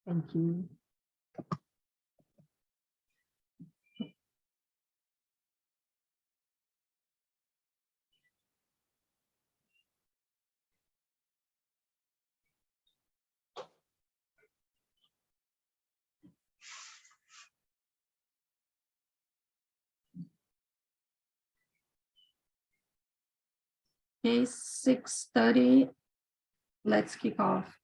Thank you. Okay, 6:30. Let's kick off.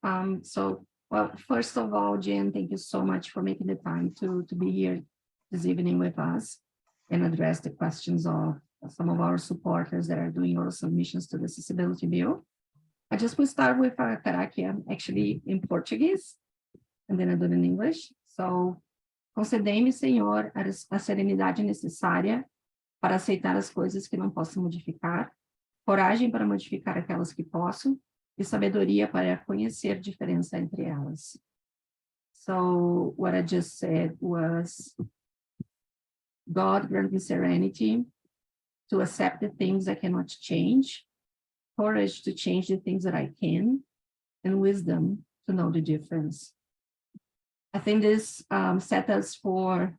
Well, first of all, Jan, thank you so much for making the time to be here this evening with us and address the questions of some of our supporters that are doing oral submissions to the accessibility bill. I just will start with a Caraquia, actually in Portuguese, and then I do it in English. So, concedei-me, Senhor, a serenidade necessária para aceitar as coisas que não posso modificar, coragem para modificar aquelas que posso, e sabedoria para conhecer a diferença entre elas. So what I just said was, God grant me serenity to accept the things I cannot change, courage to change the things that I can, and wisdom to know the difference. I think this set us for,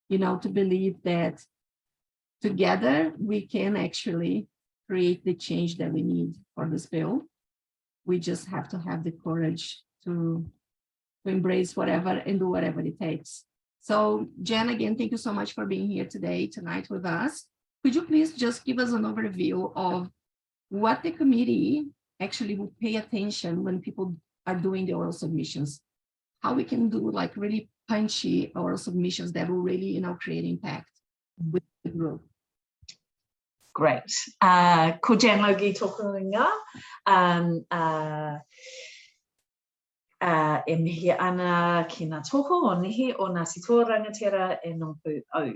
to believe that together we can actually create the change that we need for this bill. We just have to have the courage to embrace whatever and do whatever it takes. So Jan, again, thank you so much for being here tonight with us. Could you please just give us an overview of what the committee actually will pay attention when people are doing the oral submissions? How we can do like really punchy oral submissions that will really, create impact with the group. Great. Ko Jan Logie tōku inga. E mihi ana ki ngā tōku o nihi o ngā sitoa rangatira e nōpū au.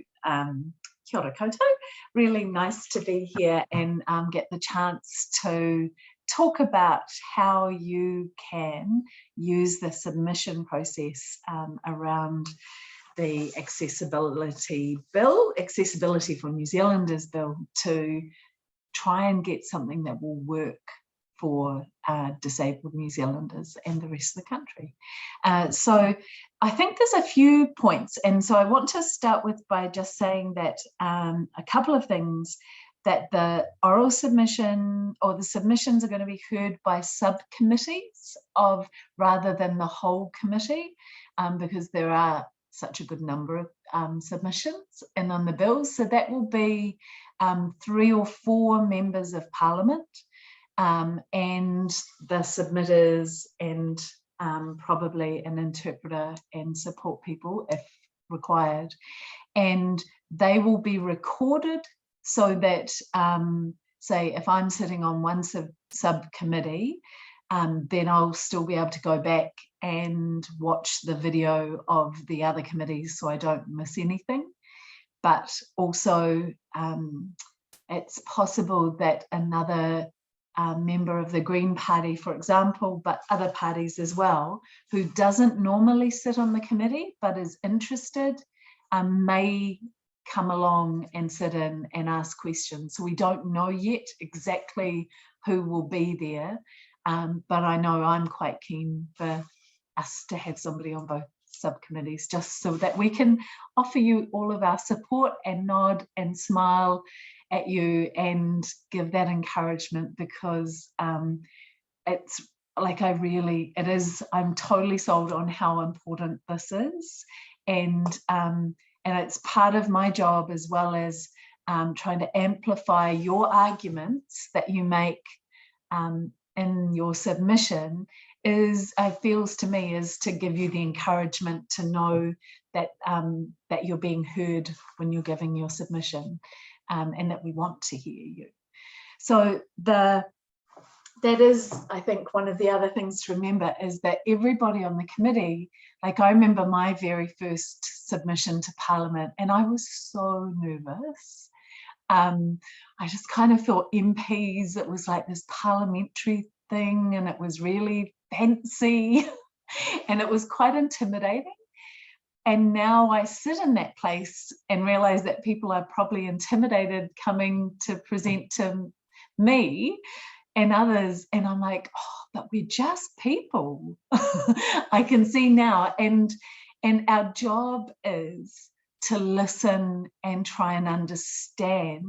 Kia ora koutou. Really nice to be here and get the chance to talk about how you can use the submission process around the accessibility bill, Accessibility for New Zealanders bill, to try and get something that will work for disabled New Zealanders and the rest of the country. So I think there's a few points, and so I want to start with by just saying that a couple of things, that the oral submission or the submissions are going to be heard by subcommittees rather than the whole committee, because there are such a good number of submissions and on the bill. So that will be 3 or 4 members of Parliament and the submitters and probably an interpreter and support people if required. And they will be recorded so that, say, if I'm sitting on one subcommittee, then I'll still be able to go back and watch the video of the other committees so I don't miss anything. But also it's possible that another member of the Green Party, for example, but other parties as well, who doesn't normally sit on the committee but is interested, may come along and sit in and ask questions. So we don't know yet exactly who will be there. But I know I'm quite keen for us to have somebody on both subcommittees, just so that we can offer you all of our support and nod and smile at you and give that encouragement, because it's like I'm totally sold on how important this is. And it's part of my job, as well as trying to amplify your arguments that you make in your submission, feels to me is to give you the encouragement to know that that you're being heard when you're giving your submission, and that we want to hear you. So that is, I think, one of the other things to remember is that everybody on the committee, like I remember my very first submission to Parliament, and I was so nervous. I just kind of thought MPs, it was like this parliamentary thing, and it was really fancy and it was quite intimidating. And now I sit in that place and realize that people are probably intimidated coming to present to me, and others, and I'm like, oh, but we're just people. I can see now, and our job is to listen and try and understand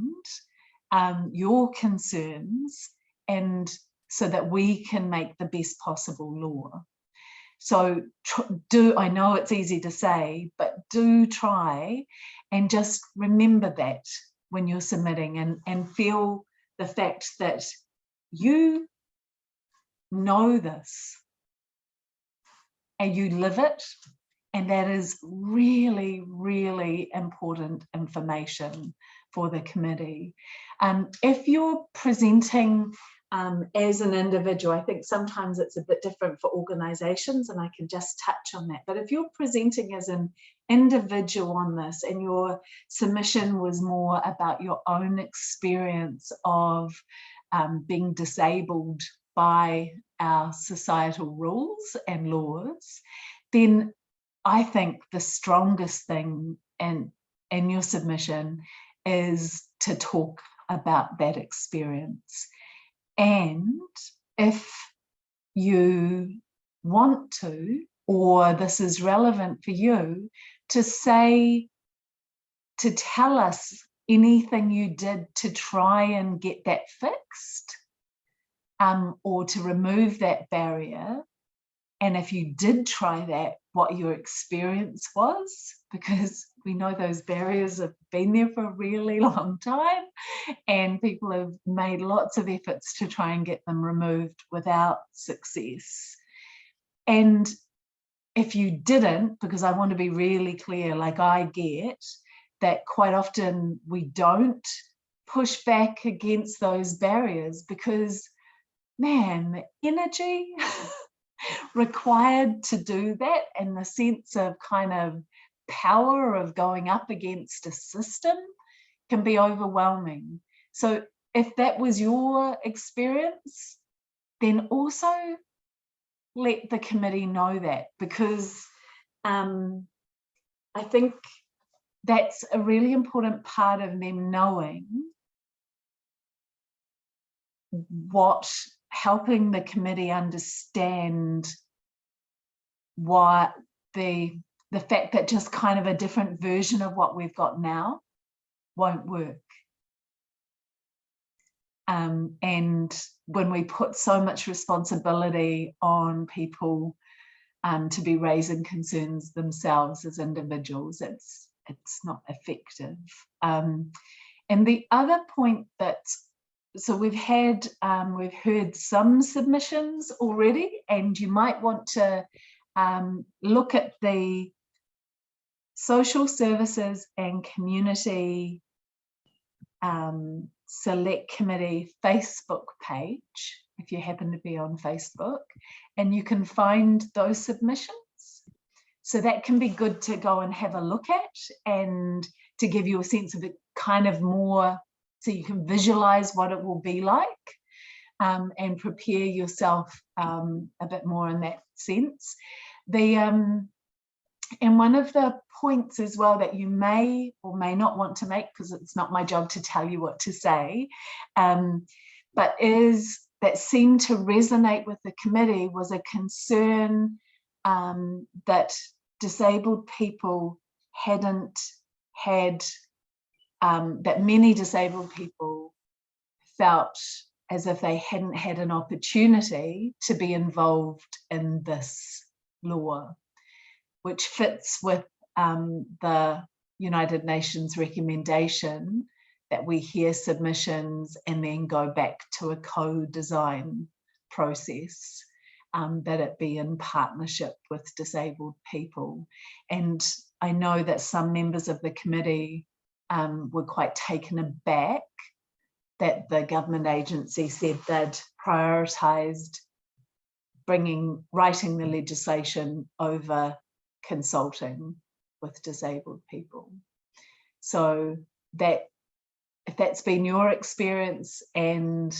your concerns, and so that we can make the best possible law. So I know it's easy to say, but do try and just remember that when you're submitting, and feel the fact that you know this and you live it, and that is really, really important information for the committee. If you're presenting as an individual, I think sometimes it's a bit different for organisations, and I can just touch on that. But if you're presenting as an individual on this, and your submission was more about your own experience of being disabled by our societal rules and laws, then I think the strongest thing in your submission is to talk about that experience. And if you want to, or this is relevant for you, to tell us anything you did to try and get that fixed, or to remove that barrier. And if you did try that, what your experience was, because we know those barriers have been there for a really long time, and people have made lots of efforts to try and get them removed without success. And if you didn't, because I want to be really clear, like I get that quite often we don't push back against those barriers because, man, the energy required to do that, and the sense of kind of power of going up against a system can be overwhelming. So if that was your experience, then also let the committee know that, because I think that's a really important part of them knowing what, helping the committee understand why the fact that just kind of a different version of what we've got now won't work. And when we put so much responsibility on people to be raising concerns themselves as individuals, it's not effective. And the other point that, so we've heard some submissions already, and you might want to look at the Social Services and Community Select Committee Facebook page, if you happen to be on Facebook, and you can find those submissions. So that can be good to go and have a look at, and to give you a sense of it kind of more, so you can visualize what it will be like, and prepare yourself a bit more in that sense. And one of the points as well that you may or may not want to make, because it's not my job to tell you what to say, but that seemed to resonate with the committee, was a concern that disabled people hadn't had, that many disabled people felt as if they hadn't had an opportunity to be involved in this law, which fits with the United Nations recommendation that we hear submissions and then go back to a co-design process, that it be in partnership with disabled people. And I know that some members of the committee were quite taken aback that the government agency said they'd prioritised writing the legislation over consulting with disabled people. So that, if that's been your experience and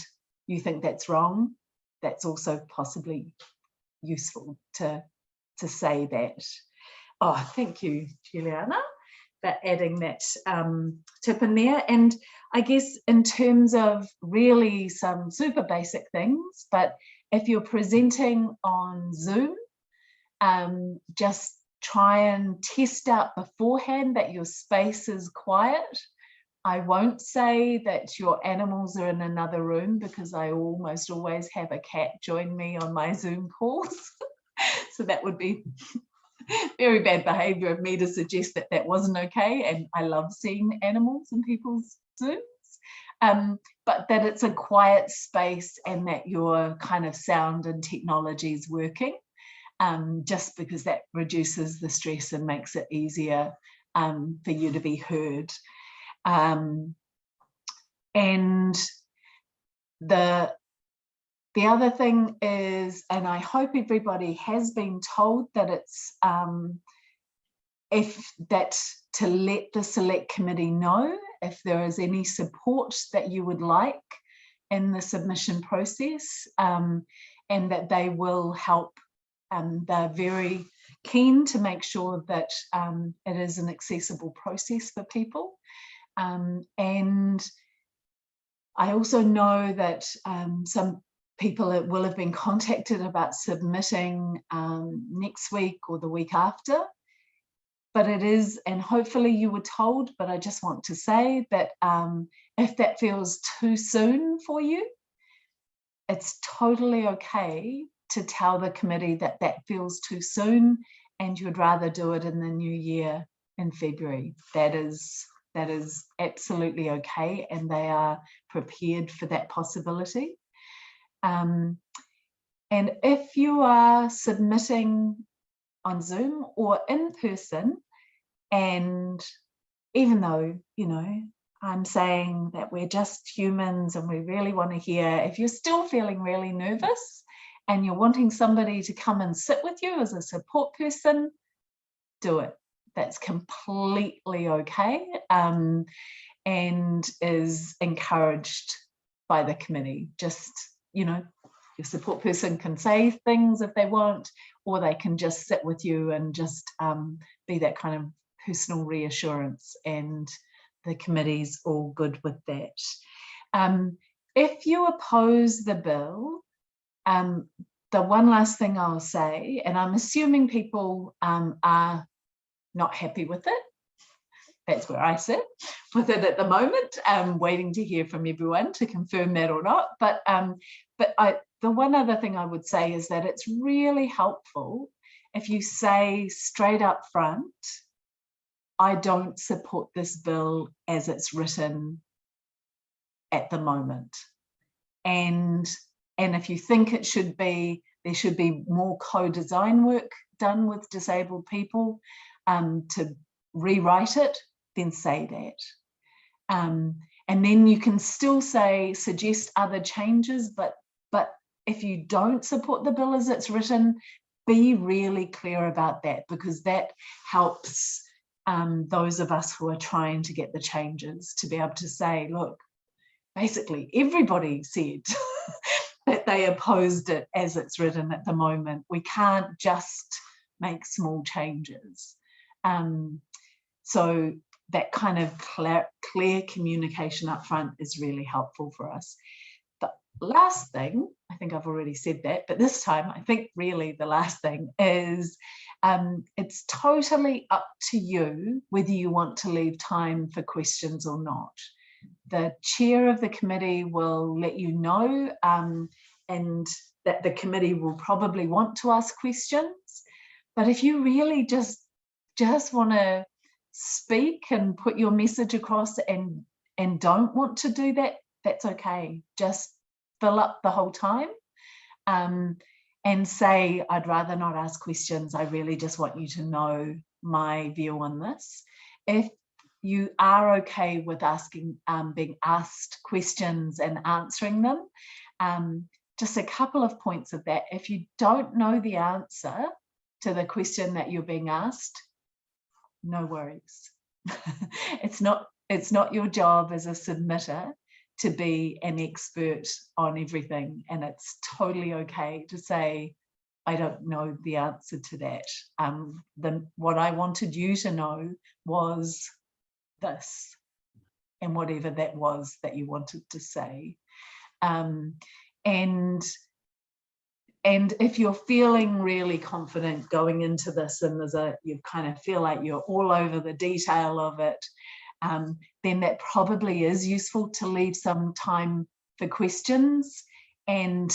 you think that's wrong, that's also possibly useful to say that. Oh, thank you, Juliana, for adding that tip in there. And I guess in terms of really some super basic things, but if you're presenting on Zoom, just try and test out beforehand that your space is quiet. I won't say that your animals are in another room, because I almost always have a cat join me on my Zoom calls. So that would be very bad behavior of me to suggest that that wasn't okay. And I love seeing animals in people's Zooms. But that it's a quiet space and that your kind of sound and technology is working, just because that reduces the stress and makes it easier for you to be heard. And the other thing is, and I hope everybody has been told that it's to let the select committee know if there is any support that you would like in the submission process, and that they will help. They're very keen to make sure that it is an accessible process for people. And I also know that some people will have been contacted about submitting next week or the week after. But it is, and hopefully you were told, but I just want to say that if that feels too soon for you, it's totally okay to tell the committee that that feels too soon and you'd rather do it in the new year in February. That is absolutely okay, and they are prepared for that possibility. And if you are submitting on Zoom or in person, and even though, you know, I'm saying that we're just humans and we really want to hear, if you're still feeling really nervous and you're wanting somebody to come and sit with you as a support person, do it. That's completely okay, and is encouraged by the committee. Just, you know, your support person can say things if they want, or they can just sit with you and just be that kind of personal reassurance, and the committee's all good with that. If you oppose the bill, the one last thing I'll say, and I'm assuming people are not happy with it. That's where I sit with it at the moment. I'm waiting to hear from everyone to confirm that or not. But the one other thing I would say is that it's really helpful if you say straight up front, I don't support this bill as it's written at the moment. And if you think it should be, there should be more co-design work done with disabled people to rewrite it, then say that. And then you can still say, suggest other changes, but if you don't support the bill as it's written, be really clear about that, because that helps those of us who are trying to get the changes to be able to say, look, basically everybody said that they opposed it as it's written at the moment. We can't just make small changes. So that kind of clear communication up front is really helpful for us. The last thing, I think I've already said that, but this time I think really the last thing is it's totally up to you whether you want to leave time for questions or not. The chair of the committee will let you know, and that the committee will probably want to ask questions. But if you really just want to speak and put your message across and don't want to do that, that's okay. Just fill up the whole time and say, I'd rather not ask questions. I really just want you to know my view on this. If you are okay with asking, being asked questions and answering them, just a couple of points of that. If you don't know the answer to the question that you're being asked, no worries. It's not your job as a submitter to be an expert on everything, and it's totally okay to say, I don't know the answer to that. What I wanted you to know was this, and whatever that was that you wanted to say. And if you're feeling really confident going into this and you kind of feel like you're all over the detail of it, then that probably is useful to leave some time for questions. And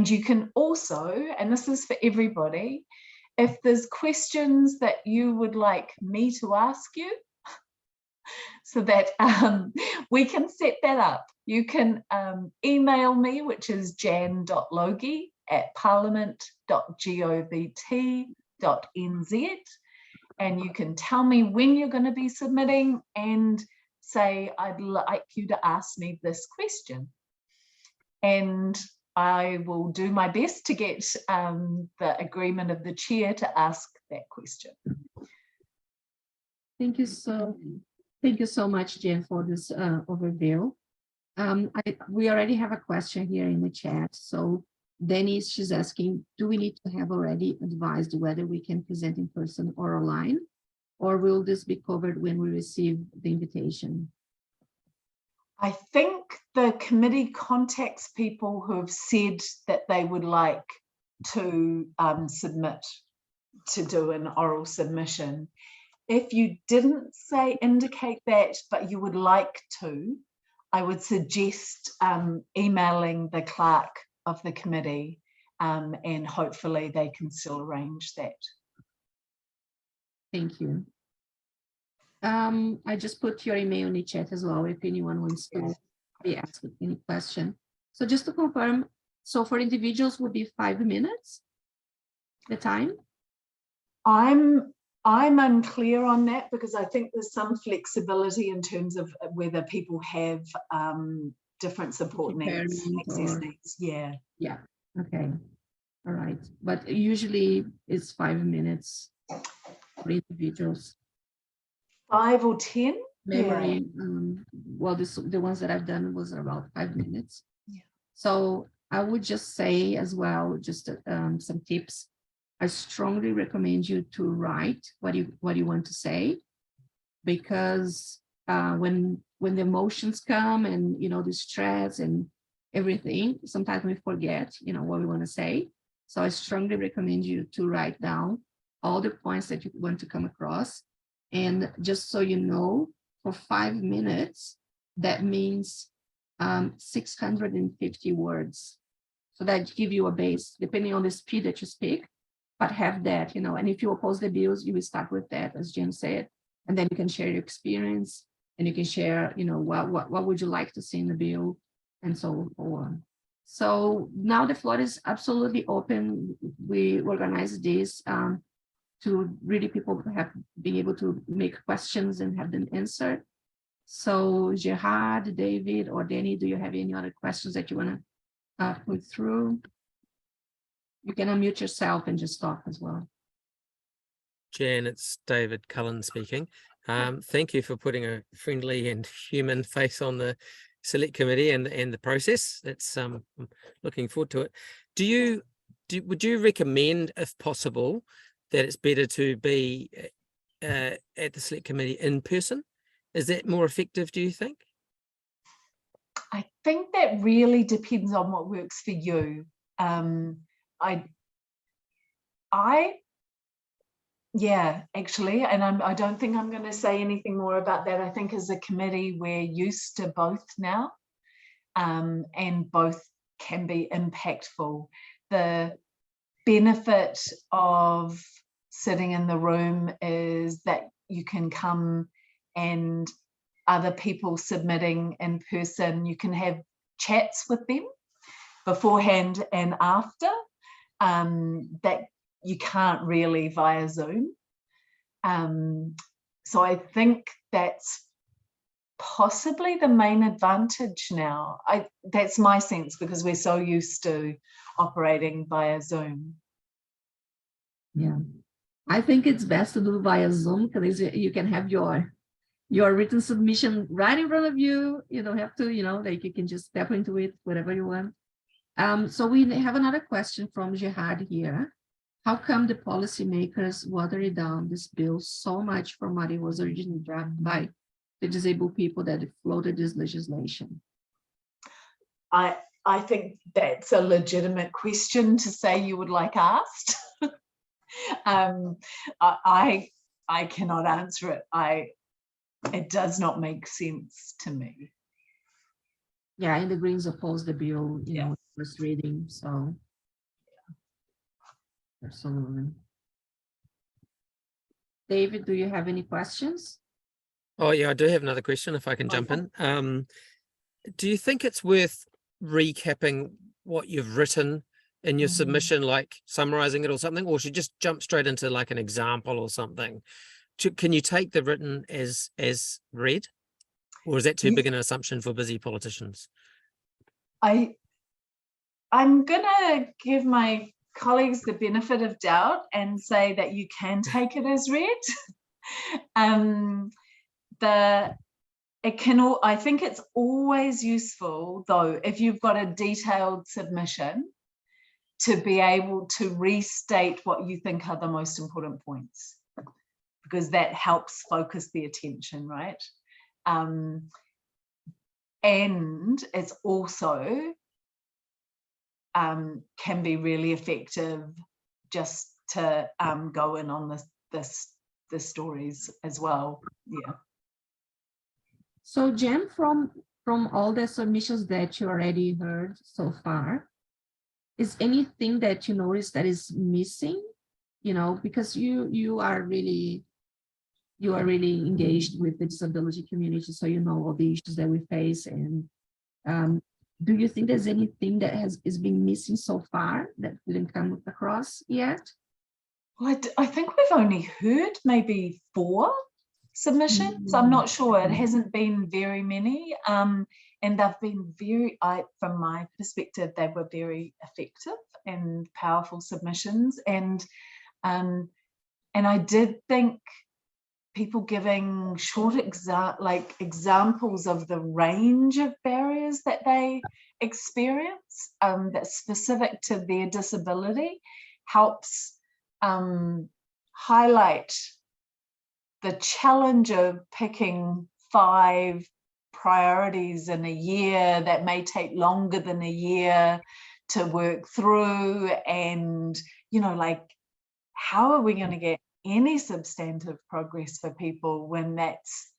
you can also, and this is for everybody, if there's questions that you would like me to ask you, so that we can set that up. You can email me, which is jan.logie@parliament.govt.nz, and you can tell me when you're going to be submitting and say, I'd like you to ask me this question. And I will do my best to get the agreement of the chair to ask that question. Thank you so much, Jen, for this overview. We already have a question here in the chat. So Denise, she's asking, do we need to have already advised whether we can present in person or online, or will this be covered when we receive the invitation? I think the committee contacts people who have said that they would like to submit, to do an oral submission. If you didn't indicate that, but you would like to, I would suggest emailing the clerk of the committee, and hopefully they can still arrange that. Thank you. I just put your email in the chat as well if anyone wants to be asked any question. So just to confirm, so for individuals would be 5 minutes, the time? I'm unclear on that because I think there's some flexibility in terms of whether people have different support needs, access needs. Yeah. Yeah. Okay. All right. But usually it's 5 minutes for individuals. 5 or 10? Memory. Yeah. Well, the ones that I've done was about 5 minutes. Yeah. So I would just say as well, just some tips. I strongly recommend you to write what you want to say, because when the emotions come and the stress and everything, sometimes we forget what we want to say. So I strongly recommend you to write down all the points that you want to come across, and just so you know, for 5 minutes, that means 650 words. So that give you a base, depending on the speed that you speak. But have that, and if you oppose the bills, you will start with that, as Jen said, and then you can share your experience, and you can share, what would you like to see in the bill, and so on. So now the floor is absolutely open. We organize this to really people have been able to make questions and have them answered. So Gerard, David, or Danny, do you have any other questions that you want to put through? You can unmute yourself and just talk as well. Jan, it's David Cullen speaking. Thank you for putting a friendly and human face on the select committee and the process. It's I'm looking forward to it. Would you recommend, if possible, that it's better to be at the select committee in person? Is that more effective, do you think? I think that really depends on what works for you. Yeah, actually, and I don't think I'm going to say anything more about that. I think as a committee, we're used to both now, and both can be impactful. The benefit of sitting in the room is that you can come, and other people submitting in person, you can have chats with them beforehand and after, that you can't really via Zoom. So I think that's possibly the main advantage now. That's my sense, because we're so used to operating via Zoom. Yeah, I think it's best to do via Zoom, because you can have your written submission right in front of you. You don't have to, like you can just step into it, whatever you want. So we have another question from Gerard here. How come the policymakers watered down this bill so much from what it was originally drafted by? the disabled people that floated this legislation? I think that's a legitimate question to say you would like asked. I cannot answer it. It does not make sense to me. Yeah, and the Greens opposed the bill, you Yeah. know, first reading, so. Absolutely. David, do you have any questions? Oh yeah, I do have another question if I can jump in. Do you think it's worth recapping what you've written in your submission, like summarizing it or something, or should you just jump straight into like an example or something? Can you take the written as read, or is that too big an assumption for busy politicians? I'm gonna give my colleagues the benefit of doubt and say that you can take it as read. I think it's always useful though, if you've got a detailed submission, to be able to restate what you think are the most important points, because that helps focus the attention, right? And it's also can be really effective just to go in on the stories as well. Yeah. So Jen, from all the submissions that you already heard so far, is anything that you notice that is missing? You know, because you are really engaged with the disability community, so you know all the issues that we face. And do you think there's anything that is being missing so far that didn't come across yet? Well, I think we've only heard maybe 4 submissions. I'm not sure. It hasn't been very many. And they've been from my perspective, they were very effective and powerful submissions. And I did think people giving short examples of the range of barriers that they experience that's specific to their disability helps highlight the challenge of picking 5 priorities in a year that may take longer than a year to work through. And, you know, like, how are we going to get any substantive progress for people when that's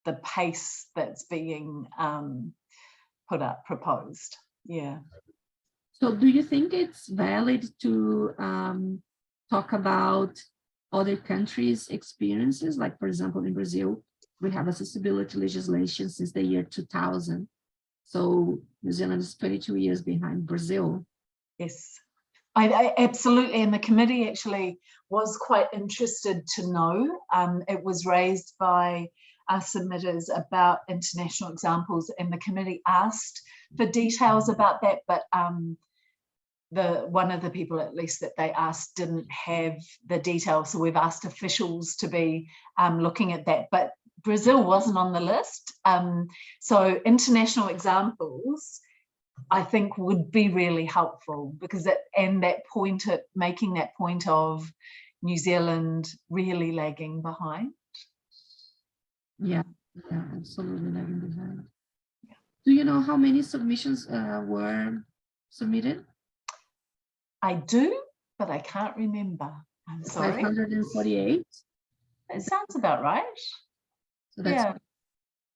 the pace that's being proposed? Yeah. So do you think it's valid to talk about other countries' experiences? Like, for example, in Brazil, we have accessibility legislation since the year 2000. So New Zealand is 22 years behind Brazil. Yes, I absolutely. And the committee actually was quite interested to know. It was raised by our submitters about international examples, and the committee asked for details about that, but one of the people, at least, that they asked didn't have the details, so we've asked officials to be looking at that, but Brazil wasn't on the list. So international examples, I think, would be really helpful, because making that point of New Zealand really lagging behind. Yeah, absolutely lagging behind. Yeah. Do you know how many submissions were submitted? I do, but I can't remember. I'm sorry. 548. That sounds about right. So that's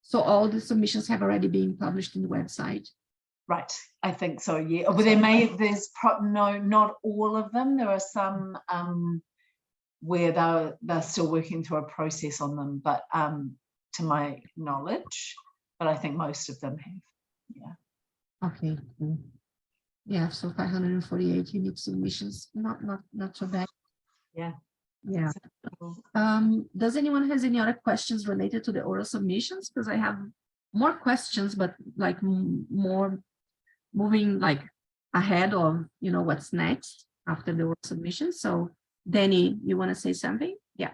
so all the submissions have already been published in the website. Right, I think so. Yeah, but not all of them. There are some where they're still working through a process on them, but to my knowledge, but I think most of them have. Yeah. Okay. Cool. Yeah, so 548 unique submissions, not so bad. Yeah. Yeah. Does anyone has any other questions related to the oral submissions? Because I have more questions, but like more moving like ahead of, you know, what's next after the oral submission. So Danny, you want to say something? Yeah.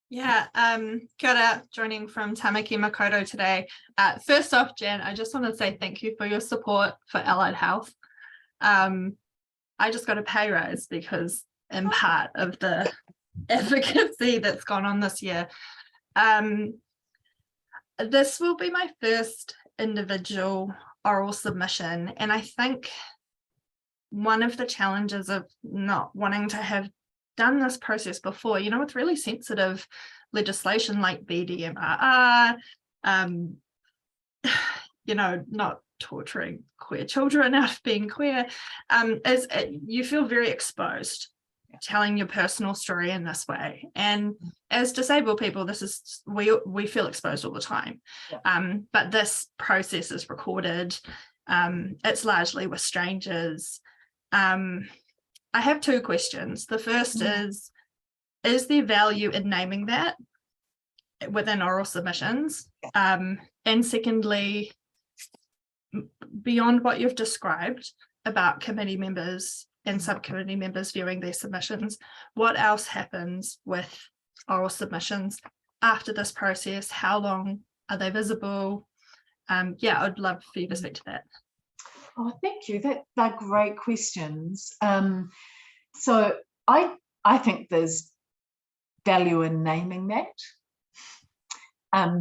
Yeah, kia ora, joining from Tamaki Makaurau today. First off, Jen, I just want to say thank you for your support for allied health. I just got a pay rise because in part of the advocacy that's gone on this year. this will be my first individual oral submission, and I think one of the challenges of not wanting to have done this process before, you know, with really sensitive legislation like BDMRR, you know, not torturing queer children out of being queer, is you feel very exposed telling your personal story in this way. And as disabled people, this is, we feel exposed all the time. But this process is recorded. It's largely with strangers. I have two questions. The first is there value in naming that within oral submissions? And secondly, beyond what you've described about committee members and subcommittee members viewing their submissions, what else happens with oral submissions after this process? How long are they visible? Yeah, I'd love for you to speak to that. Oh, thank you. They're great questions. So I think there's value in naming that,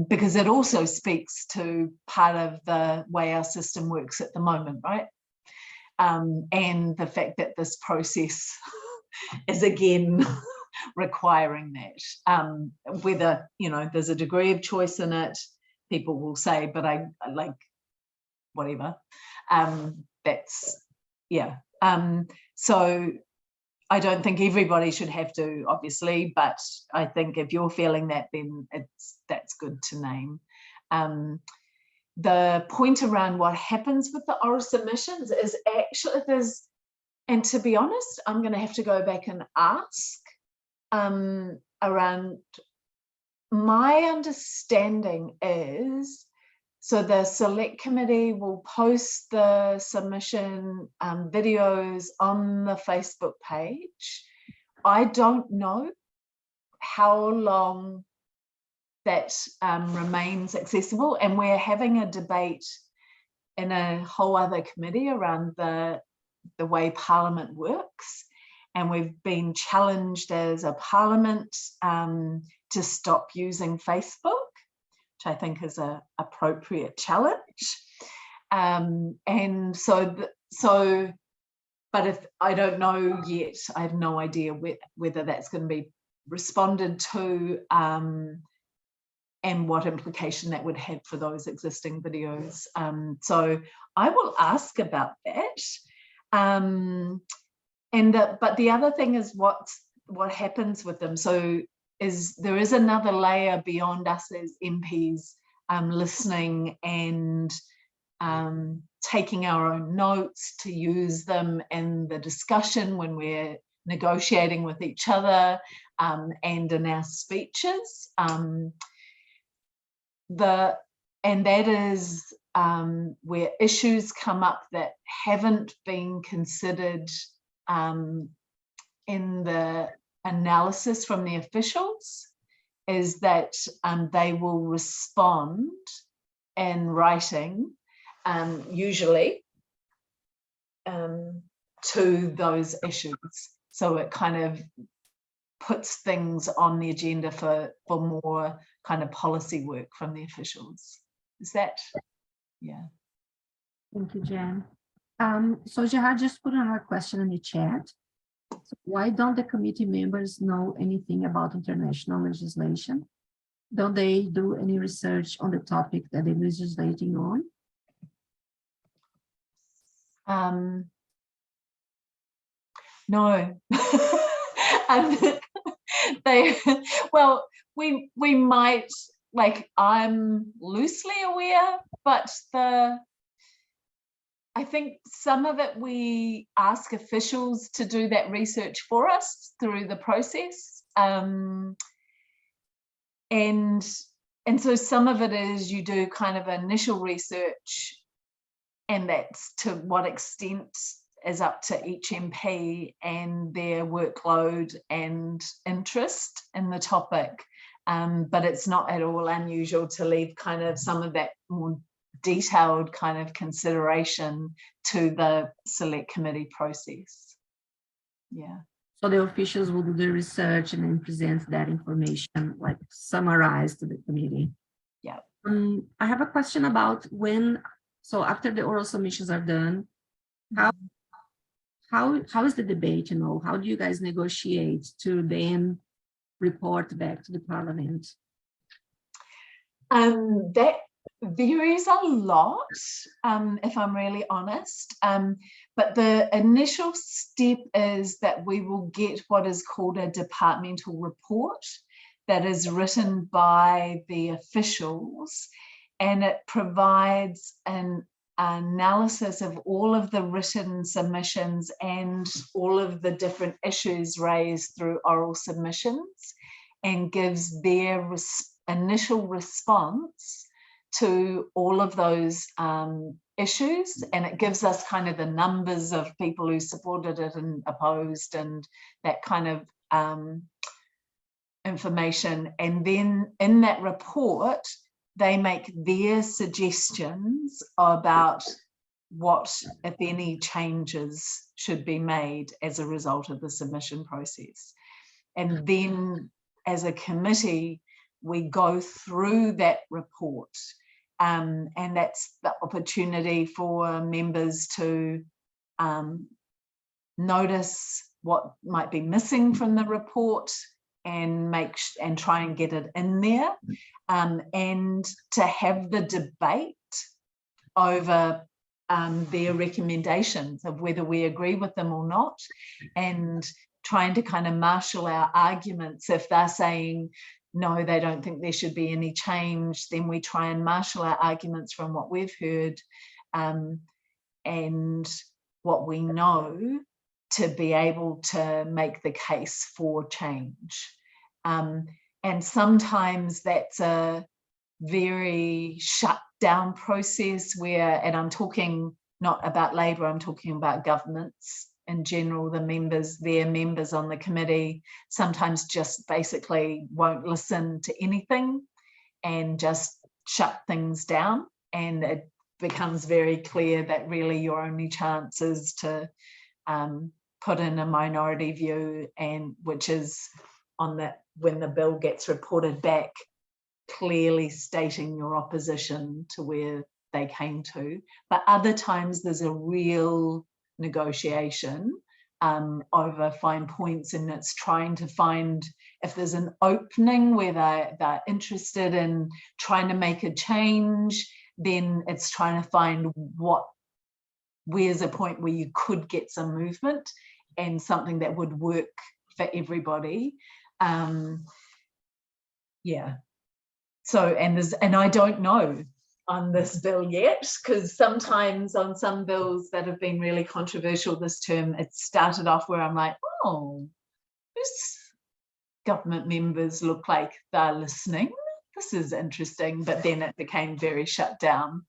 because it also speaks to part of the way our system works at the moment, right? And the fact that this process is again requiring that, whether, you know, there's a degree of choice in it, people will say, but I like whatever. That's, yeah. So I don't think everybody should have to, obviously, but I think if you're feeling that, then that's good to name. The point around what happens with the oral submissions is actually and to be honest, I'm going to have to go back and ask around. My understanding is, so the select committee will post the submission videos on the Facebook page. I don't know how long that remains accessible, and we're having a debate in a whole other committee around the way Parliament works, and we've been challenged as a Parliament to stop using Facebook, which I think is an appropriate challenge. And so, but if I don't know yet, I have no idea whether that's going to be responded to, and what implication that would have for those existing videos. So I will ask about that. But the other thing is what happens with them. So there is another layer beyond us as MPs listening and taking our own notes to use them in the discussion when we're negotiating with each other, and in our speeches. And that is where issues come up that haven't been considered in the analysis from the officials, is that they will respond in writing, usually, to those issues. So it kind of puts things on the agenda for more kind of policy work from the officials. Is that, yeah. Thank you, Jan. So Gerard just put another question in the chat. So why don't the committee members know anything about international legislation? Don't they do any research on the topic that they're legislating on? No. Well, we might, like, I'm loosely aware, but I think some of it we ask officials to do that research for us through the process, and so some of it is you do kind of initial research, and that's to what extent is up to each MP and their workload and interest in the topic, but it's not at all unusual to leave kind of some of that more detailed kind of consideration to the select committee process. Yeah. So the officials will do the research and then present that information, like summarized to the committee. Yeah. I have a question about when, so after the oral submissions are done, how is the debate, you know, how do you guys negotiate to then report back to the Parliament? That varies a lot, if I'm really honest. But the initial step is that we will get what is called a departmental report that is written by the officials, and it provides an analysis of all of the written submissions and all of the different issues raised through oral submissions, and gives their initial response to all of those issues, and it gives us kind of the numbers of people who supported it and opposed and that kind of information. And then in that report they make their suggestions about what, if any, changes should be made as a result of the submission process. And then as a committee we go through that report, and that's the opportunity for members to notice what might be missing from the report and try and get it in there, and to have the debate over their recommendations of whether we agree with them or not, and trying to kind of marshal our arguments. If they're saying no, they don't think there should be any change, then we try and marshal our arguments from what we've heard and what we know to be able to make the case for change. And sometimes that's a very shut down process where, and I'm talking not about Labour, I'm talking about governments in general, their members on the committee sometimes just basically won't listen to anything and just shut things down, and it becomes very clear that really your only chance is to put in a minority view, and which is on that when the bill gets reported back, clearly stating your opposition to where they came to. But other times there's a real negotiation over fine points, and it's trying to find if there's an opening where they're interested in trying to make a change, then it's trying to find where's a point where you could get some movement and something that would work for everybody. Yeah, so and I don't know on this bill yet, because sometimes on some bills that have been really controversial this term, it started off where I'm like, oh, these government members look like they're listening, this is interesting, but then it became very shut down.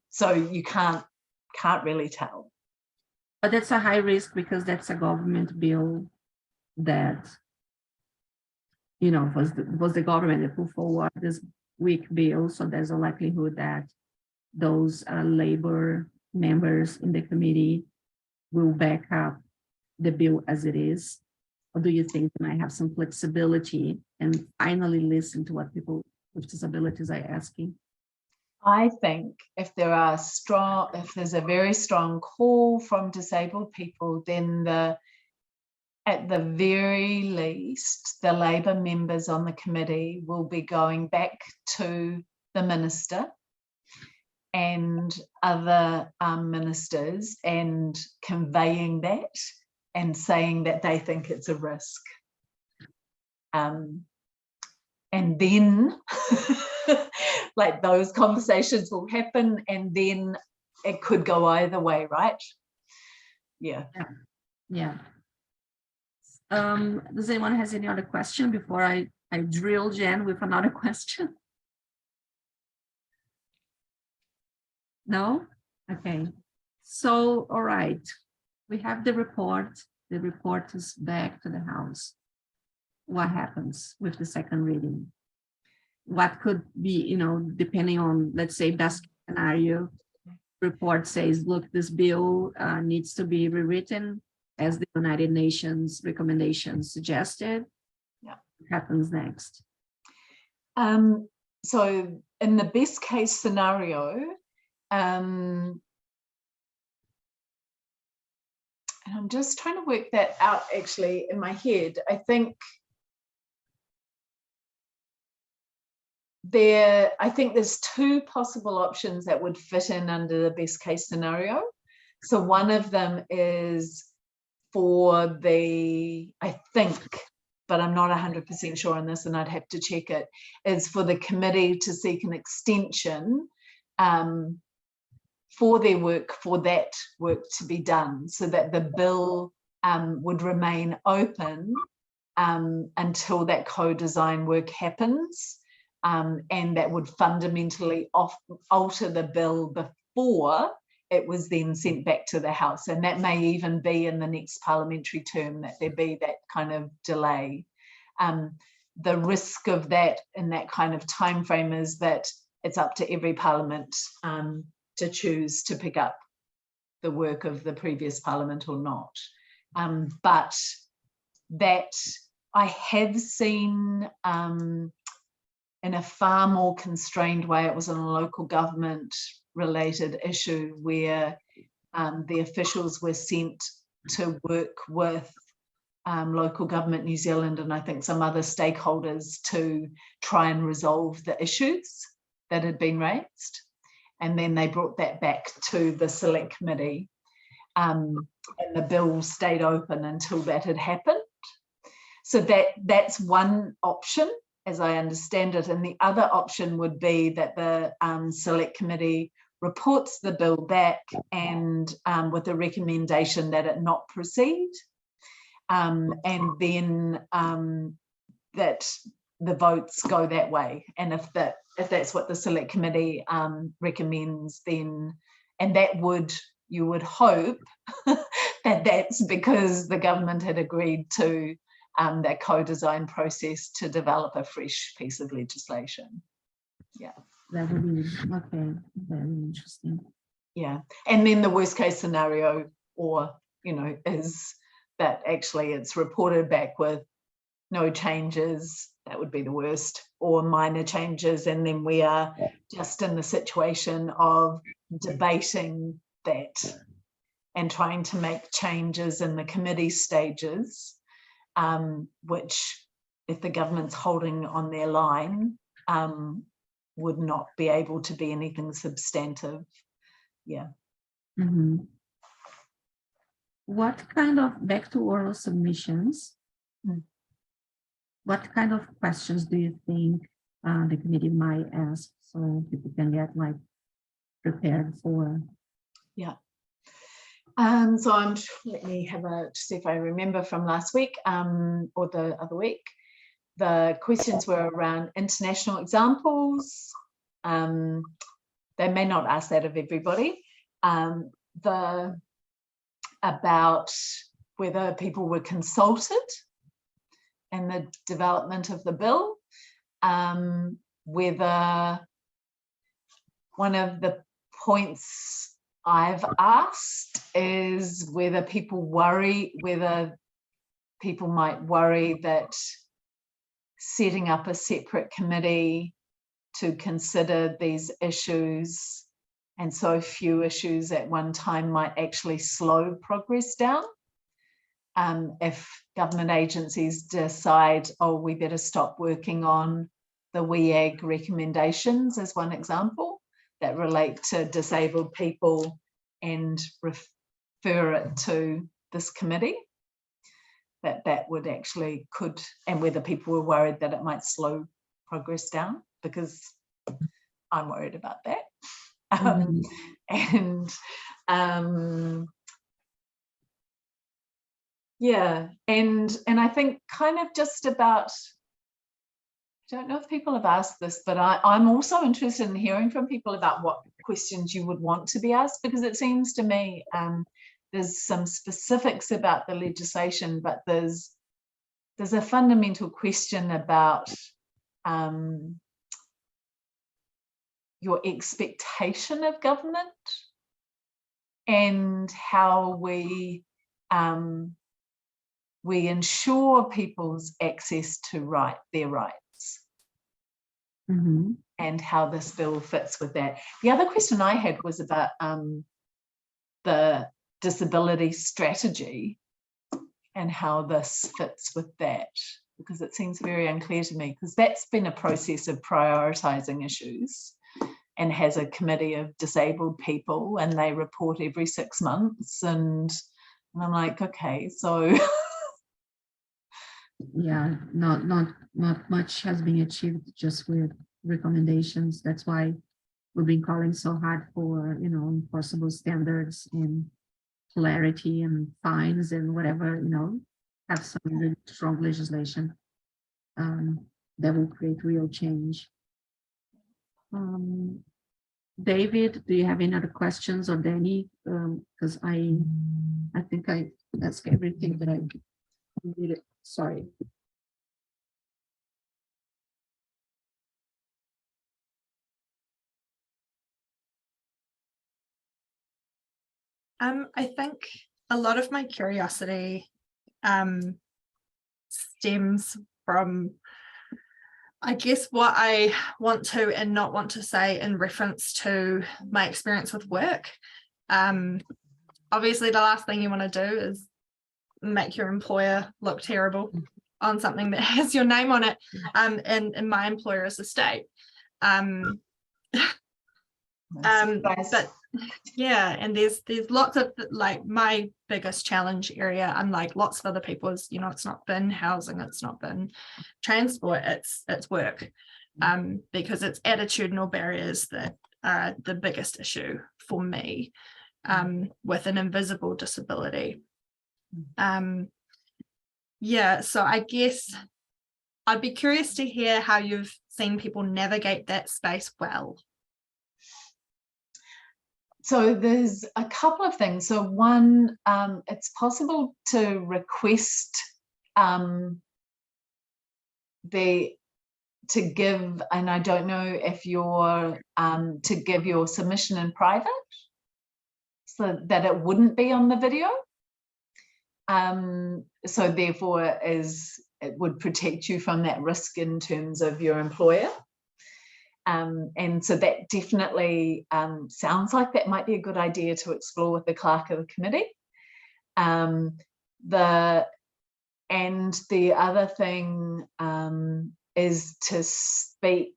So you can't really tell. But that's a high risk because that's a government bill that, you know, was the government that put forward this weak bill. So there's a likelihood that those Labour members in the committee will back up the bill as it is. Or do you think they might have some flexibility and finally listen to what people with disabilities are asking? I think if there's a very strong call from disabled people, then at the very least, the Labour members on the committee will be going back to the minister and other ministers and conveying that and saying that they think it's a risk. And then like those conversations will happen, and then it could go either way, right? Yeah. Does anyone has any other question before I drill Jan with another question? No? Okay. So, all right. We have the report. The report is back to the House. What happens with the second reading? What could be, you know, depending on, let's say, best scenario, report says, look, this bill needs to be rewritten as the United Nations recommendations suggested. Yeah. What happens next? So in the best case scenario, and I'm just trying to work that out actually in my head. I think there's two possible options that would fit in under the best case scenario. So one of them is for the, I think, but I'm not 100% sure on this and I'd have to check it, is for the committee to seek an extension for their work, for that work to be done, so that the bill would remain open until that co-design work happens, and that would fundamentally alter the bill before it was then sent back to the House. And that may even be in the next parliamentary term, that there be that kind of delay. The risk of that in that kind of time frame is that it's up to every parliament to choose to pick up the work of the previous parliament or not. But that I have seen in a far more constrained way. It was on a local government related issue where the officials were sent to work with local government New Zealand and I think some other stakeholders to try and resolve the issues that had been raised. And then they brought that back to the select committee, and the bill stayed open until that had happened. So that's one option, as I understand it. And the other option would be that the select committee reports the bill back and with a recommendation that it not proceed, and then that the votes go that way. And if that's what the select committee recommends, then, and that would, you would hope that that's because the government had agreed to that co-design process to develop a fresh piece of legislation. Yeah. That would be, okay, very interesting. Yeah, and then the worst case scenario, or, you know, is that actually it's reported back with no changes. That would be the worst, or minor changes, and then we are just in the situation of debating that and trying to make changes in the committee stages, which, if the government's holding on their line, would not be able to be anything substantive. Yeah. Mm-hmm. What kind of, back to oral submissions, what kind of questions do you think the committee might ask so people can get like prepared for? Yeah. So let me have a, see if I remember from last week or the other week. The questions were around international examples. They may not ask that of everybody. About whether people were consulted in the development of the bill, whether one of the points I've asked is whether people might worry that setting up a separate committee to consider these issues, and so few issues at one time, might actually slow progress down. If government agencies decide, oh, we better stop working on the WEAG recommendations, as one example, that relate to disabled people, and refer it to this committee, that would actually could, and whether people were worried that it might slow progress down, because I'm worried about that. Yeah, and I think kind of just about, I don't know if people have asked this, but I'm also interested in hearing from people about what questions you would want to be asked, because it seems to me there's some specifics about the legislation, but there's a fundamental question about your expectation of government and how we ensure people's access to their rights. Mhm. and how this bill fits with that. The other question I had was about the disability strategy and how this fits with that, because it seems very unclear to me, because that's been a process of prioritising issues and has a committee of disabled people and they report every 6 months, and I'm like, okay, so Yeah, not much has been achieved just with recommendations. That's why we've been calling so hard for, you know, enforceable standards and clarity and fines and whatever, you know, have some really strong legislation that will create real change. David, do you have any other questions, or Danny? Because I think I asked everything that I needed. Sorry. I think a lot of my curiosity stems from, I guess, what I want to and not want to say in reference to my experience with work. Obviously, the last thing you want to do is make your employer look terrible on something that has your name on it. And my employer is the state. But yeah, and there's lots of, like, my biggest challenge area, unlike lots of other people, is, you know, it's not been housing, it's not been transport, it's work, because it's attitudinal barriers that are the biggest issue for me with an invisible disability. Yeah, so I guess I'd be curious to hear how you've seen people navigate that space well. So there's a couple of things. So one, it's possible to request to give, and I don't know if you're to give your submission in private, so that it wouldn't be on the video. So therefore it would protect you from that risk in terms of your employer. And so that definitely sounds like that might be a good idea to explore with the clerk of the committee. The other thing is to speak,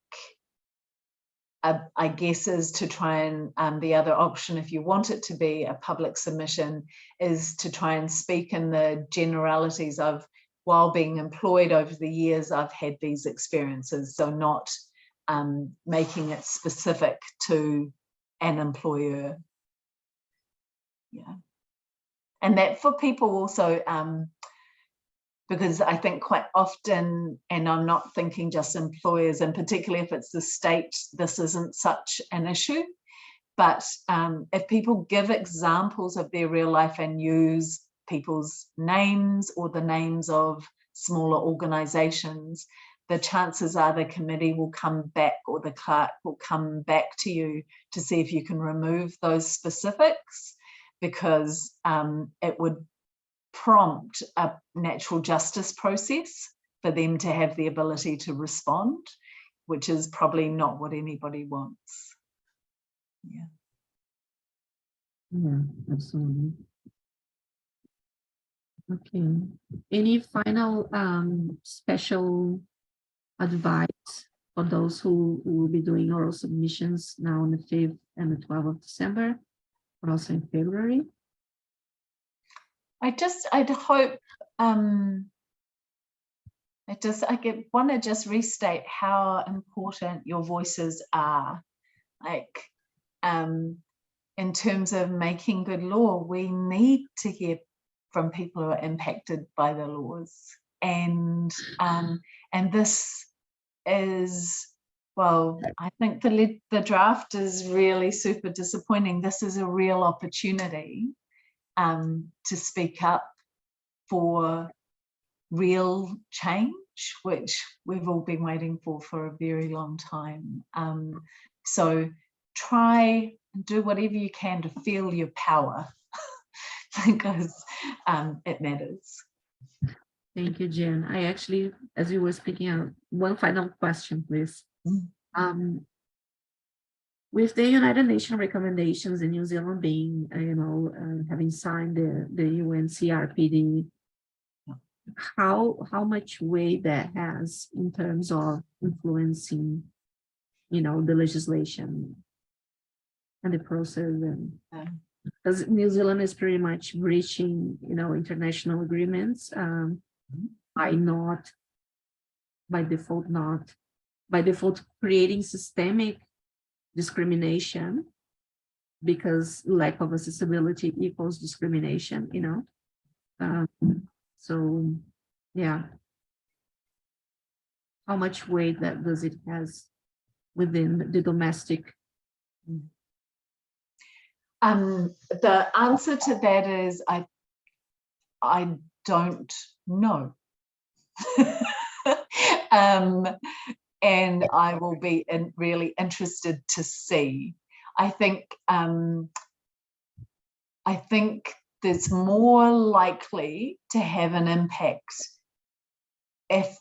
I guess, is to try and the other option, if you want it to be a public submission, is to try and speak in the generalities of, while being employed over the years, I've had these experiences. So not making it specific to an employer. Yeah. And that for people also, because I think quite often, and I'm not thinking just employers, and particularly if it's the state, this isn't such an issue, but if people give examples of their real life and use people's names or the names of smaller organizations, the chances are the committee will come back, or the clerk will come back to you to see if you can remove those specifics, because it would prompt a natural justice process for them to have the ability to respond, which is probably not what anybody wants. Yeah. Yeah, absolutely. Okay. Any final special advice for those who will be doing oral submissions now on the 5th and the 12th of December, but also in February? I'd hope, I want to just restate how important your voices are. Like, in terms of making good law, we need to hear from people who are impacted by the laws. And this is, well, I think the draft is really super disappointing. This is a real opportunity to speak up for real change, which we've all been waiting for a very long time. So try and do whatever you can to feel your power, because it matters. Thank you, Jen. I actually, as you were speaking, one final question, please. With the United Nations recommendations in New Zealand being, having signed the UN CRPD, how much weight that has in terms of influencing, the legislation and the process, and because New Zealand is pretty much breaching, international agreements by default creating systemic discrimination, because lack of accessibility equals discrimination, so yeah, how much weight that does it has within the domestic? The answer to that is I don't know. And I will be really interested to see. I think there's more likely to have an impact if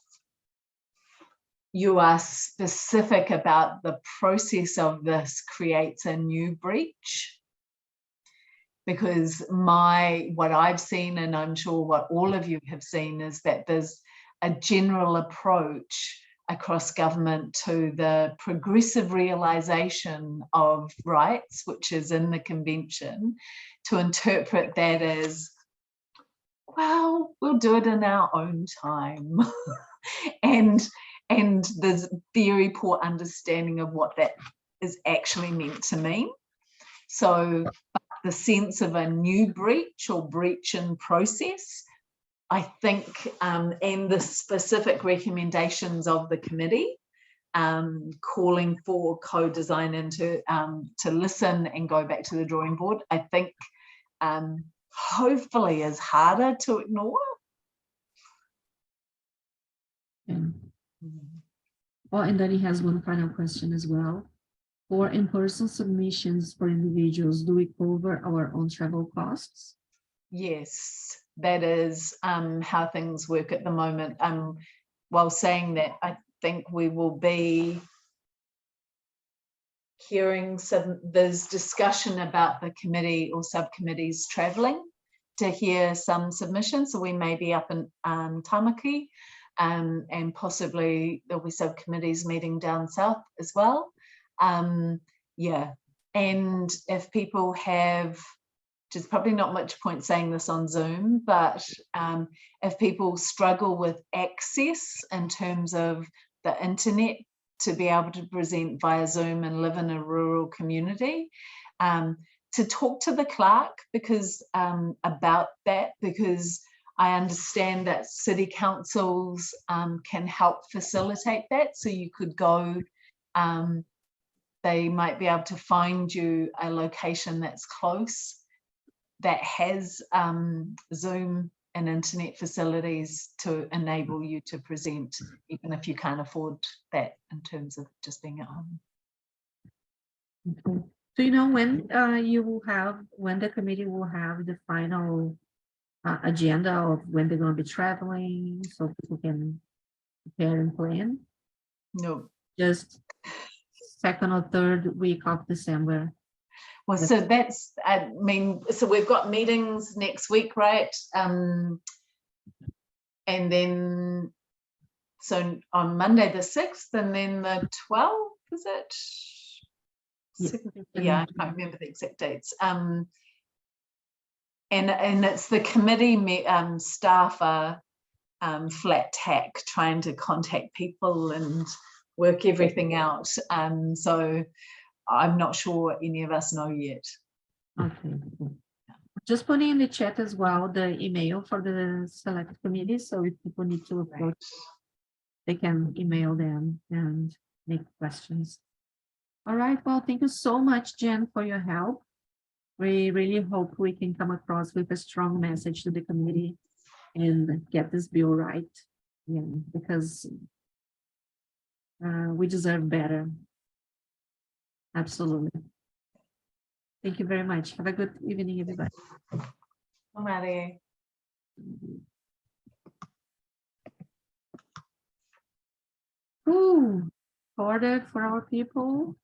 you are specific about the process of this creates a new breach. Because what I've seen, and I'm sure what all of you have seen, is that there's a general approach across government to the progressive realisation of rights, which is in the convention, to interpret that as, well, we'll do it in our own time. and there's very poor understanding of what that is actually meant to mean. So the sense of a new breach or breach in process, I think, and the specific recommendations of the committee, calling for co-design and to listen and go back to the drawing board, I think hopefully is harder to ignore. Well, and then he has one final question as well. For in-person submissions for individuals, do we cover our own travel costs? Yes, that is how things work at the moment. While saying that, I think we will be hearing there's discussion about the committee or subcommittees travelling to hear some submissions. So we may be up in Tamaki, and possibly there'll be subcommittees meeting down south as well. Yeah, and if people have, there's probably not much point saying this on Zoom, but if people struggle with access in terms of the internet to be able to present via Zoom and live in a rural community, to talk to the clerk because about that, because I understand that city councils can help facilitate that. So you could go, they might be able to find you a location that's close that has Zoom and internet facilities to enable you to present, even if you can't afford that in terms of just being at home. Okay. So, when when the committee will have the final agenda of when they're going to be traveling, so people can prepare and plan? No. Just second or third week of December. Well, so that's, so we've got meetings next week, right? And then, so on Monday the 6th, and then the 12th, is it? Yeah, I can't remember the exact dates. And it's the committee staff are flat tack, trying to contact people and work everything out. So I'm not sure any of us know yet. Okay. Just putting in the chat as well the email for the select committee, so if people need to approach, they can email them and make questions. All right, well, thank you so much, Jen, for your help. We really hope we can come across with a strong message to the committee and get this bill right, because we deserve better. Absolutely. Thank you very much. Have a good evening, everybody. Alrighty. Ooh. recorded for our people.